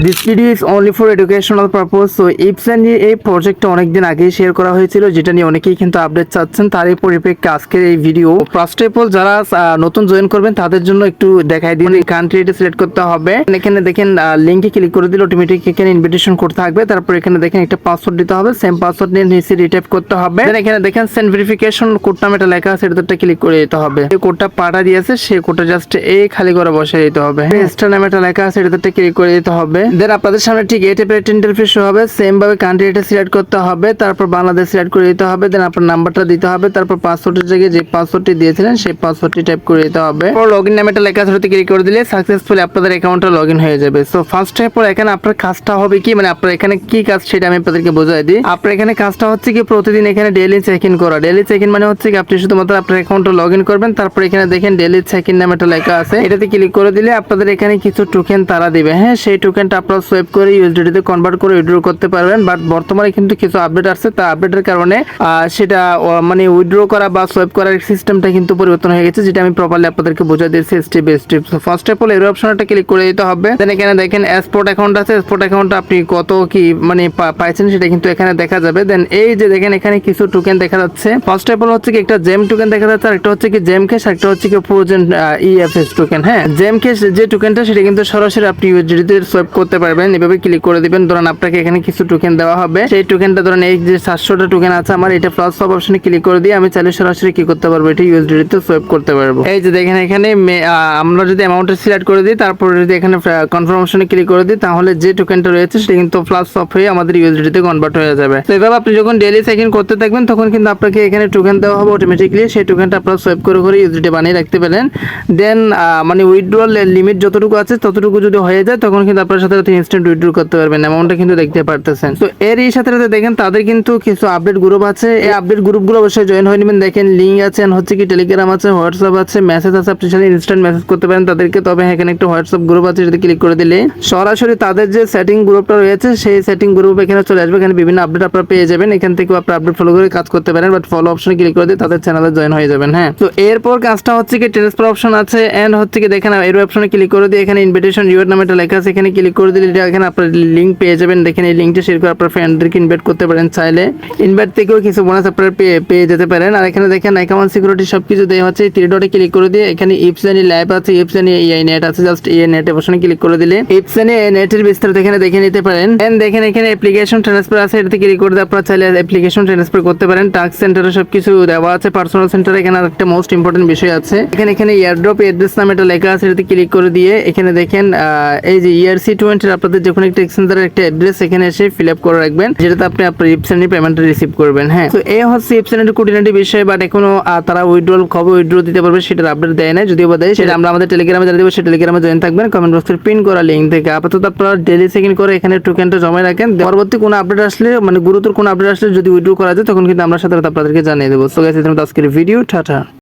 This video is only for educational purpose. So YPSA নিয়ে এই প্রজেক্টটা অনেকদিন আগেই শেয়ার করা হয়েছিল, যেটা নিয়ে অনেকেই কিন্তু আপডেট চাচ্ছেন। তারই পরিপ্রেক্ষিতে আজকের এই ভিডিও। ফার্স্ট অফ অল যারা নতুন জয়েন করবেন তাদের জন্য একটু দেখাই দিন। কান্ট্রি এটা সিলেক্ট করতে হবে। এখানে দেখেন লিংকে ক্লিক করে দিলে অটোমেটিক এখানে ইনভিটেশন কোড থাকবে। তারপর এখানে দেখেন একটা পাসওয়ার্ড দিতে হবে, সেম পাসওয়ার্ড নিয়ে নিচে রিটাইপ করতে হবে। দেন এখানে দেখেন সেন্ড ভেরিফিকেশন কোড নামে এটা লেখা আছে, এটাতে ক্লিক করে দিতে হবে। এই কোডটা পাঠা দিয়েছে, সেই কোডটা জাস্ট এই খালি করে বসিয়ে দিতে হবে। এক্সট্রা নামে এটা লেখা আছে, এটাতে ক্লিক করে দিতে হবে। দেন আপনাদের সামনে ঠিক এই টাইপের একটা ইন্টারফেস হবে। সেম ভাবে কান্ট্রি এটা সিলেক্ট করতে হবে, তারপর বাংলাদেশ সিলেক্ট করে দিতে হবে। দেন আপনার নাম্বারটা দিতে হবে, তারপর পাসওয়ার্ডের জায়গায় যে পাসওয়ার্ডটি দিয়েছিলেন সেই পাসওয়ার্ডটি টাইপ করে দিতে হবে। পর লগইন নামে একটা লেখা আছে, ওটাতে ক্লিক করে দিলে সাকসেসফুলি আপনাদের অ্যাকাউন্টটা লগইন হয়ে যাবে। সো ফার্স্ট স্টেপ পর এখানে আপনার কাজটা হবে কি, মানে আপনার এখানে কি কাজ সেটা আমি আপনাদেরকে বোঝাই দিই। আপনার এখানে কাজটা হচ্ছে কি প্রতিদিন এখানে ডেইলি চেক ইন করা। ডেইলি চেক ইন মানে হচ্ছে কি আপনি শুধুমাত্র আপনার অ্যাকাউন্টটা লগইন করবেন, তারপর এখানে দেখেন ডেইলি চেক ইন নামে একটা লেখা আছে, এটাতে ক্লিক করে দিলে আপনাদের এখানে কিছু টোকেন তারা দিবে। হ্যাঁ, সেই টোকেনটা আপনারা সোয়াইপ করে ইউএসডিটি তে কনভার্ট করে উইথড্র করতে পারবেন। বাট বর্তমানে কিন্তু কিছু আপডেট আসছে, তা আপডেটের কারণে সেটা মানে উইথড্র করা বা সোয়াইপ করার সিস্টেমটা কিন্তু পরিবর্তন হয়ে গেছে, যেটা আমি প্রপারলি আপনাদেরকে বোঝাই দিয়েছি step by step. So first of all এর অপশনটা ক্লিক করে দিতে হবে। দেন এখানে দেখেন এক্সপোর্ট অ্যাকাউন্ট আছে, এক্সপোর্ট অ্যাকাউন্টটা আপনি কত কি মানে পাইছেন সেটা কিন্তু এখানে দেখা যাবে। দেন এই যে দেখেন এখানে কিছু টোকেন দেখা যাচ্ছে। ফার্স্ট অফ অল হচ্ছে কি একটা জেম টোকেন দেখা যাচ্ছে, আর একটা হচ্ছে কি জেম ক্যাশ, একটা হচ্ছে কি ফ্রোজেন ইএফএস টোকেন। হ্যাঁ, জেম ক্যাশ যে টোকেনটা সেটা কিন্তু সরাসরি আপনি ইউএসডিটি তে সোয়াইপ করতে পারবেন। এভাবে ক্লিক করে দিবেন। ধরুন আপনাকে এখানে কিছু টোকেন দেওয়া হবে, সেই টোকেনটা ধরুন এই যে 700টা টোকেন আছে আমার, এটা প্লাস সব অপশনে ক্লিক করে দিয়ে আমি চাইলে সরাসরি কি করতে পারবো, এটা ইউএসডিটি তে সোয়াইপ করতে পারবো। এই যে দেখেন এখানে আমরা যদি অ্যামাউন্টটা সিলেক্ট করে দিই, তারপর যদি এখানে কনফার্ম অপশনে ক্লিক করে দিই, তাহলে যে টোকেনটা রয়েছে সেটা কিন্তু প্লাস সব হয়ে আমাদের ইউএসডিটি তে কনভার্ট হয়ে যাবে। তো এভাবে আপনি যখন ডেইলি চেক ইন করতে থাকবেন তখন কিন্তু আপনাকে এখানে টোকেন দেওয়া হবে অটোমেটিক্যালি। সেই টোকেনটা আপনারা সোয়াইপ করে করে ইউএসডিটি বানিয়ে রাখতে পারেন। দেন মানে উইথড্রল লিমিট যতটুকু আছে ততটুকু যদি হয়ে যায় তখন কিন্তু আপনার সাথে সাথে ইনস্ট্যান্ট উইথড্র করতে পারবেন। অ্যামাউন্টটা কিন্তু দেখতে পারতেছেন। তো এরই সাথে সাথে দেখেন তাদের কিন্তু কিছু আপডেট গ্রুপ আছে। এই আপডেট গ্রুপগুলো অবশ্যই জয়েন হয়ে নেবেন। দেখেন লিঙ্ক আছে, হচ্ছে কি টেলিগ্রাম আছে, হোয়াটসঅ্যাপ আছে, মেসেজ আছে, আপনি চাইলে ইনস্ট্যান্ট মেসেজ করতে পারেন তাদেরকে। তবে এখানে একটা হোয়াটসঅ্যাপ গ্রুপ আছে, যেটা ক্লিক করে দিলে সরাসরি তাদের যে সেটিং গ্রুপটা রয়েছে সেই সেটিং গ্রুপ এখানে চলে আসবে। এখানে বিভিন্ন আপডেট আপনারা পেয়ে যাবেন, এখান থেকেও আপনি আপডেট ফলো করে কাজ করতে পারেন। বাট ফলো অপশনে ক্লিক করে দিয়ে তাদের চ্যানেলে জয়েন হয়ে যাবেন। হ্যাঁ, তো এরপর কাজটা হচ্ছে কি ট্রান্সফার অপশন আছে, এন্ড হচ্ছে কি দেখেন এর অপশনে ক্লিক করে দিয়ে এখানে ইনভিটেশন রিওয়ার্ড নামে একটা লেখা আছে, এখানে ক্লিক করে দিলে এখানে আপনার লিঙ্ক পেয়ে যাবেন। দেখেন এই লিঙ্কটা শেয়ার করে আপনার ফ্রেন্ডদেরকে ইনভাইট করতে পারেন, চাইলে ইনভাইট থেকেও কিছু বোনাস আপনারা পেয়ে যেতে পারেন। আর এখানে দেখেন অ্যাকাউন্ট সিকিউরিটি সবকিছু দেওয়া হচ্ছে। থ্রি ডটে ক্লিক করে দিয়ে এখানে ইপসানি ল্যাব আছে, ইপসানি এআই নেট আছে, জাস্ট এআই নেট অপশনে ক্লিক করে দিলে ইপসানি নেটের বিস্তারিত এখানে দেখে নিতে পারেন। এন্ড দেখেন এখানে অ্যাপ্লিকেশন ট্রান্সফার আছে, এটাতে ক্লিক করে দিয়ে আপনারা চাইলে অ্যাপ্লিকেশন ট্রান্সফার করতে পারেন। টাস্ক সেন্টারে সবকিছু দেওয়া আছে, পার্সোনাল সেন্টারে এখানে একটা মোস্ট ইম্পর্টেন্ট বিষয় আছে। এখানে এয়ারড্রপ অ্যাড্রেস নামে একটা লেখা আছে, এটাতে ক্লিক করে দিয়ে এখানে দেখেন এই যে ERC20 আপনাদের যে কোনো একটা এক্সচেঞ্জারের একটা অ্যাড্রেস এখানে এসে ফিল আপ করে রাখবেন, যেটাতে আপনি আপনার ইপসানি পেমেন্টটা রিসিভ করবেন। হ্যাঁ, তো এই হচ্ছে ইপসানির খুঁটিনাটি বিষয়। বাট এখনো তারা উইথড্রল কবে উইথড্র দিতে পারবে সেটার আপডেট দেয় না, যদিও বা দেয় সেটা আমরা আমাদের টেলিগ্রামে জানিয়ে দেবো। সেই টেলিগ্রামে জয়েন থাকবেন, কমেন্ট বক্সের পিন করা লিঙ্ক থেকে। আপাতত আপনারা ডেইলি চেক ইন করে এখানে টোকেনটা জমা রাখেন। পরবর্তী কোনো আপডেট আসলে মানে গুরুতর কোনো আপডেট আসলে যদি উইথড্র করা যায় তখন কিন্তু আমরা সাথে আপনাদেরকে জানিয়ে দেবো। সো গাইস, এটা আজকের ভিডিও। টাটা।